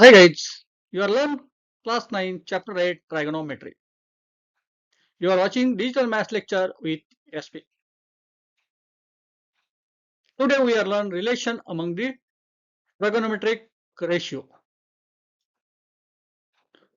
Hi guys, you are learn class 9 chapter 8 trigonometry. You are watching digital math lecture with SP. Today we are learn relation among the trigonometric ratio.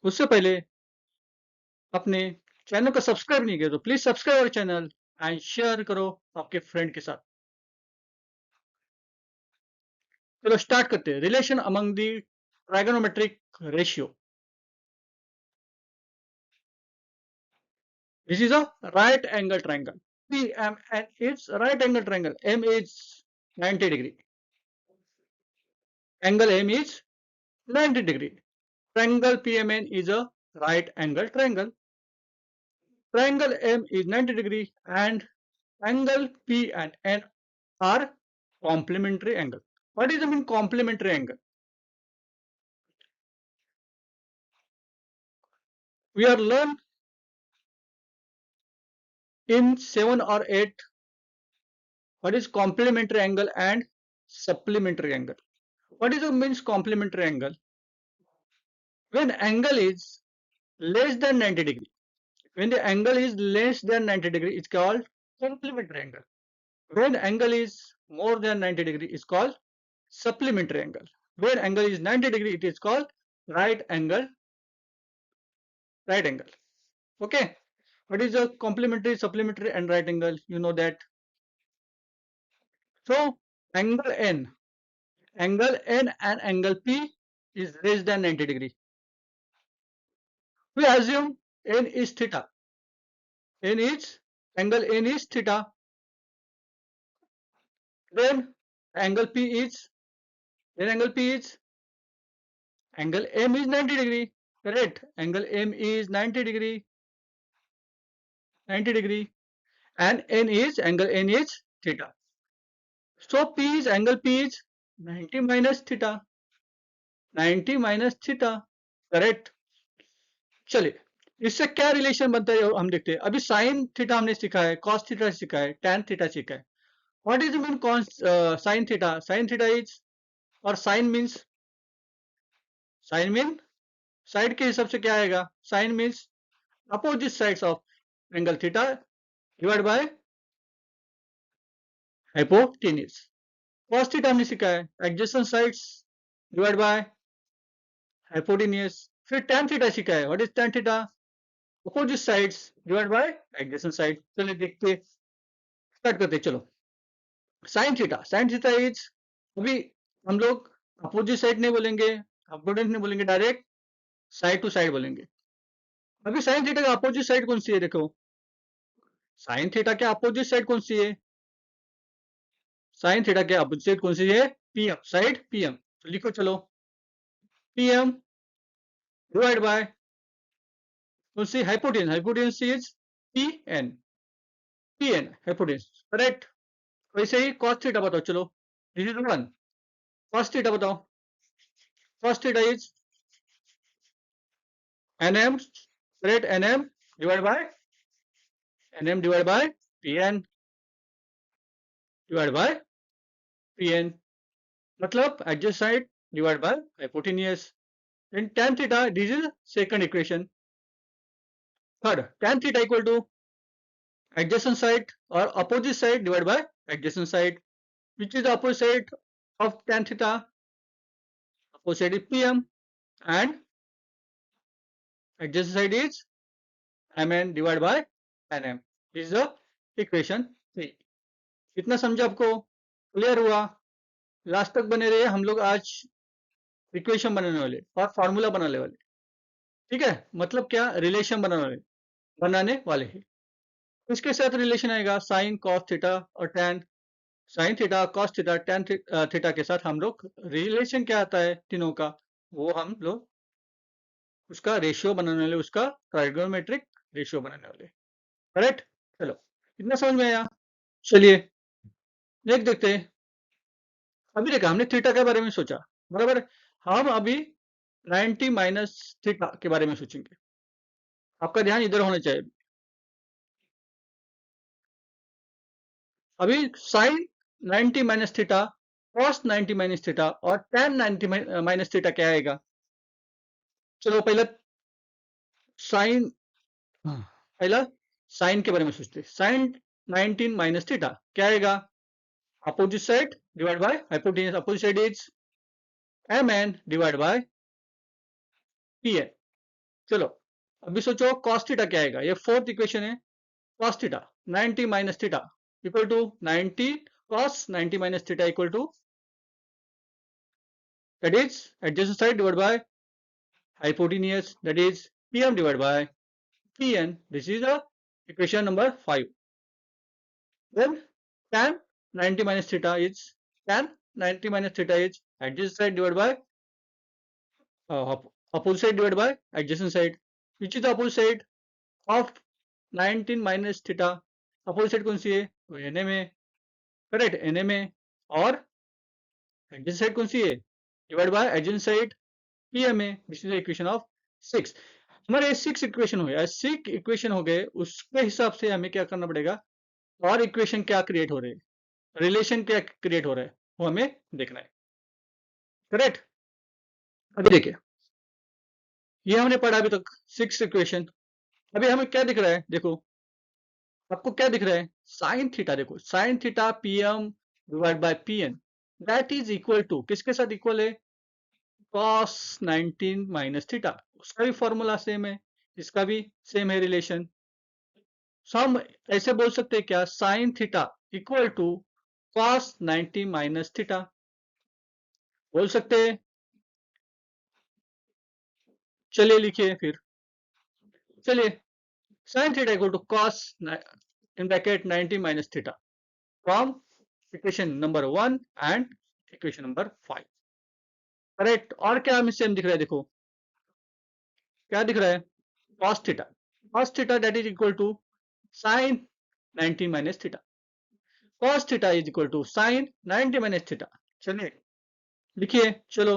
उससे पहले अपने channel को subscribe नहीं किया तो please subscribe our channel and share करो आपके friend के साथ. चलो स्टार्ट करते हैं. Relation among the trigonometric ratio. This is a right angle triangle. PM and its right angle triangle. M is 90 degree. Angle M is 90 degree. Triangle PMN is a right angle triangle. Triangle M is 90 degree and angle P and N are complementary angle. What is the mean complementary angle? We are learn in 7 or 8 what is complementary angle and supplementary angle. What is the means complementary angle? When angle is less than 90 degree. When the angle is less than 90 degree, it's called complementary angle. When angle is more than 90 degree, it's called supplementary angle. When angle is 90 degree, it is called right angle. Okay. What is the complementary, supplementary, and right angle? You know that. So angle N and angle P is less than 90 degree. We assume N is theta. Angle N is theta. Then angle P is angle M is 90 degree. Correct. Angle M is 90 degree. And angle N is theta. So angle P is 90 minus theta. Correct. चलिए इससे क्या relation बनता है हम देखते हैं. अभी sine theta हमने सीखा है, कॉस थीटा सीखा है, टैन थीटा सीखा है. What is mean sine theta? Sine theta is और साइन मीन साइड के हिसाब से क्या आएगा? Sine means opposite sides of angle theta divide by hypotenuse. Cos theta हमने सीखा है, adjacent sides divide by hypotenuse. फिर tan थीटा सीखा है. What is tan theta? Opposite sides divide by adjacent side. चलिए देखते, स्टार्ट करते. चलो साइन थीटा इज, अभी हम लोग अपोजिट साइड नहीं बोलेंगे, हाइपोटेन्यूज नहीं बोलेंगे, डायरेक्ट साइड टू साइड बोलेंगे. अभी साइन थीटा का अपोजिट साइड कौन सी है? देखो साइन थीटा के अपोजिट साइड कौन सी है? साइन थीटा के अपोजिट साइड कौन सी है? PM side. पीएम तो लिखो चलो, पीएम डिवाइड बाय कौन सी? Hypotenuse is PN. Hypotenuse. Correct. वैसे ही कॉस थीटा बताओ. चलो this is one. Cos theta बताओ. Cos theta is NM. Correct. NM divide by PN मतलब adjacent side divide by hypotenuse. in tan theta, this is second equation. Third, tan theta equal to adjacent side or opposite side divided by adjacent side. Which is the opposite side of tan theta? Opposite side is PM and adjacent side is MN divided by NM. This is the equation 3. इतना समझे आपको? Clear हुआ? Last तक बने रहिए. हम लोग आज इक्वेशन बनाने वाले और फॉर्मूला बनाने वाले. ठीक है, मतलब क्या? रिलेशन बनाने वाले हैं. इसके साथ रिलेशन आएगा साइन कॉस थीटा और tan. Sine theta, cos theta, tan theta के साथ हम लोग रिलेशन क्या आता है तीनों का, वो हम लोग उसका रेशियो बनाने वाले, उसका ट्राइगोनोमेट्रिक रेशियो बनाने वाले. करेक्ट. चलो इतना समझ में आया. चलिए देखते हैं. अभी देखा हमने थीटा के बारे में सोचा, बराबर. हम अभी 90 माइनस थीटा के बारे में सोचेंगे. आपका ध्यान इधर होना चाहिए. अभी sine 90 minus theta, cos 90 minus theta और tan 90 माइनस थीटा क्या आएगा? चलो पहला साइन, पहला साइन के बारे में सोचते। साइन 19 माइनस थीटा क्या आएगा? Opposite side divide by hypotenuse, opposite side is mn divide by pn। चलो अभी सोचो cos थीटा क्या आएगा? ये फोर्थ इक्वेशन है। cos theta 90 minus theta equal to 90 cos 90 minus theta equal to, that is adjacent side divided by hypotenuse, that is pm divided by pn. This is the equation number 5. Then tan 90 minus theta is, tan 90 minus theta is adjacent side divided by opposite side divided by adjacent side. Which is the opposite side of 19 minus theta? opposite side कौन सी है? तो NM है, correct, NM है। और adjacent side कौन सी है? divided by adjacent side PM है। This is the equation of 6। हमारे 6 इक्वेशन हो गया, 6 इक्वेशन हो गए, उसके हिसाब से हमें क्या करना पड़ेगा, और इक्वेशन क्या क्रिएट हो रहे हैं, रिलेशन क्या क्रिएट हो रहा है, वो हमें देखना है। करेक्ट। अभी देखिए, ये हमने पढ़ा अभी तक 6 इक्वेशन। अभी हमें क्या दिख रहा है? देखो आपको क्या दिख रहा है? Sine theta. देखो sine theta PM divide by PN, that is equal to, किसके साथ इक्वल है? cos 19 minus theta. उसका भी फॉर्मूला सेम है, इसका भी सेम है रिलेशन। हम ऐसे बोल सकते हैं क्या? Sine theta equal to cos 90 minus theta बोल सकते हैं। चलिए लिखिए फिर, चलिए sine theta equal to cos in bracket 90 minus theta from equation number 1 and equation number 5। Correct. और क्या हमें सेम दिख रहा है? देखो क्या दिख रहा है? cos theta, cos theta that is equal to sin 90 minus theta, cos theta is equal to sin 90 minus theta। चलिए लिखिए, चलो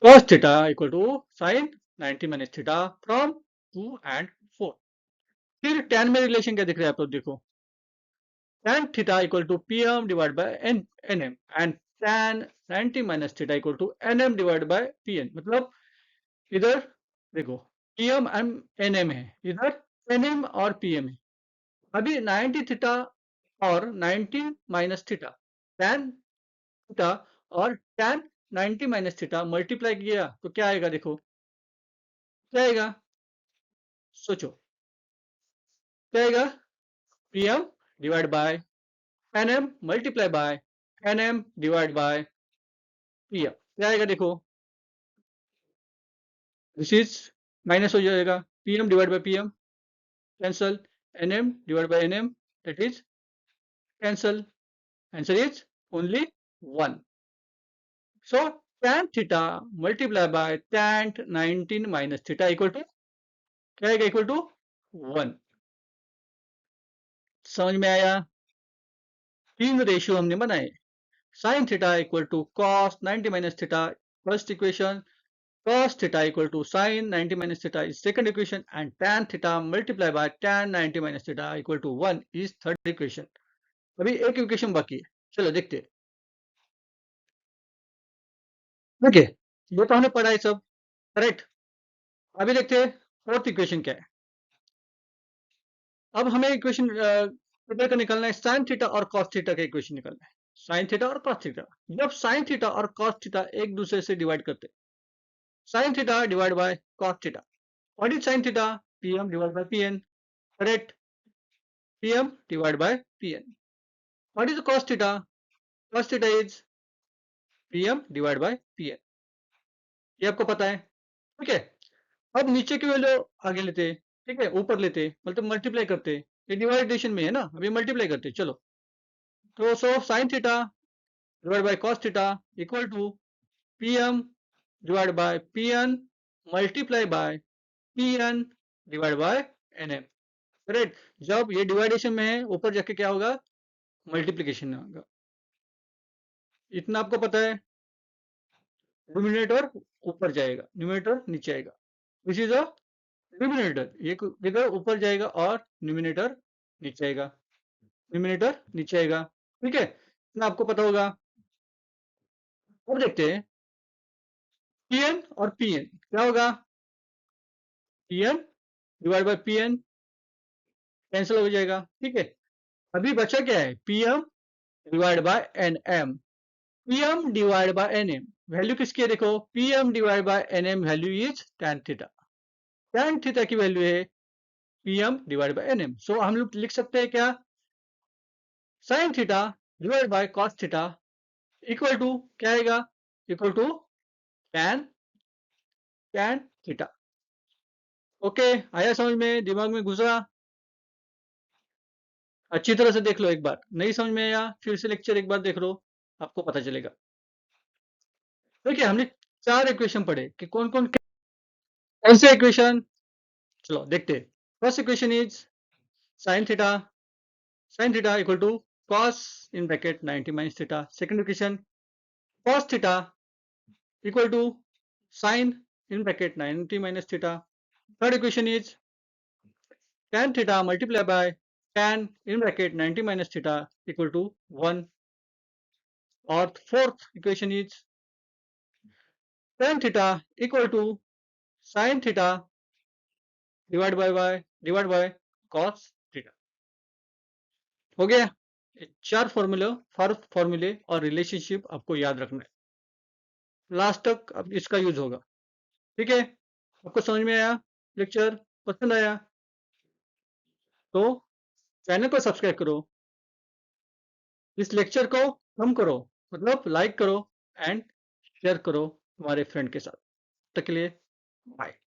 cos theta equal to sin 90 minus theta from 2 and 4। फिर tan में रिलेशन क्या दिख रहा है आप लोग? देखो tan theta equal to pm divided by nm and tan 90 minus theta equal to nm divided by pn। मतलब इधर देखो pm nm है, इधर nm और pm है। अभी 90 थीटा और 90 माइनस थीटा, tan थीटा और tan 90 माइनस थीटा मल्टीप्लाई किया तो क्या आएगा? देखो क्या आएगा, सोचो क्या आएगा? pm divide by nm multiply by nm divide by pm। क्या आएगा? देखो दिस इज माइनस हो जाएगा, pm divide by pm cancel, nm divide by nm that is cancel, answer is only 1। So tan theta multiply by tan 19 minus theta equal to क्या आएगा? Equal to 1। समझ में आया? 3 रेशियो हमने बनाए। Sine theta equal to cos 90 minus theta first equation, cos theta equal to sin 90 minus theta is second equation, and tan theta multiplied by tan 90 minus theta equal to 1 is third equation। अभी एक equation बाकी है, चलो देखते हैं। देखिए ये तो हमने पढ़ा है सब, करेक्ट। अभी देखते हैं फोर्थ इक्वेशन क्या है। अब हमें इक्वेशन किधर का निकालना है? साइन थीटा और कॉस थीटा का इक्वेशन निकालना है। साइन थीटा और कॉस थीटा, जब साइन थीटा और कॉस थीटा एक दूसरे से डिवाइड करते हैं, sign theta divide by cos theta, what is sine theta? pm divide by pn, correct, pm divide by pn। What is cos theta? cos theta is pm divide by pn, ये आपको पता है, ठीक है। अब नीचे की वैल्यू आगे लेते हैं, ठीक है, ऊपर लेते हैं, मतलब मल्टीप्लाई करते हैं। ये डिवाइडेशन में है ना, अभी मल्टीप्लाई करते हैं। चलो तो so sine theta divide by cos theta equal to pm divide by pn multiply by pn divide by nm, correct. जब ये डिवाइडेशन में है, ऊपर जाके क्या होगा? मल्टीप्लीकेशन में होगा। इतना आपको पता है। डिनोमिनेटर ऊपर जाएगा, न्यूमरेटर नीचे आएगा। दिस इज अ डिनोमिनेटर, ये इधर ऊपर जाएगा और न्यूमरेटर नीचे आएगा, न्यूमरेटर नीचे आएगा, ठीक है, इतना आपको पता होगा। अब देखते हैं पीएन और पीएन क्या होगा, PN divide by PN cancel हो जाएगा, ठीक है। अभी बचा क्या है, PM divide by NM. PM divide by NM value किसकी है, देखो PM divide by NM value is tan theta. tan theta की वैल्यू है PM divide by NM. So हम लोग लिख सकते हैं क्या, sin theta divide by cos theta equal to क्या आएगा, equal to tan theta. Okay, आया समझ में, दिमाग में घुसा, अच्छी तरह से देख लो एक बार, नहीं समझ में आया फिर से लेक्चर एक बार देख लो, आपको पता चलेगा। देखिए हमने 4 इक्वेशन पढ़े कि कौन कौन से इक्वेशन, चलो देखते हैं। First equation is sin theta equal to cos in bracket 90 minus theta. Second equation cos theta equal to sin in bracket 90 minus theta. Third equation is tan theta multiplied by tan in bracket 90 minus theta equal to 1. Or fourth equation is tan theta equal to sin theta divided by cos theta. हो गया, 4 फॉर्मूले और relationship आपको याद रखना है, last तक अब इसका यूज होगा, ठीक है। आपको समझ में आया, लेक्चर पसंद आया तो चैनल को सब्सक्राइब करो, इस लेक्चर को कम करो, मतलब लाइक करो एंड शेयर करो तुम्हारे फ्रेंड के साथ। तब तक के लिए बाय।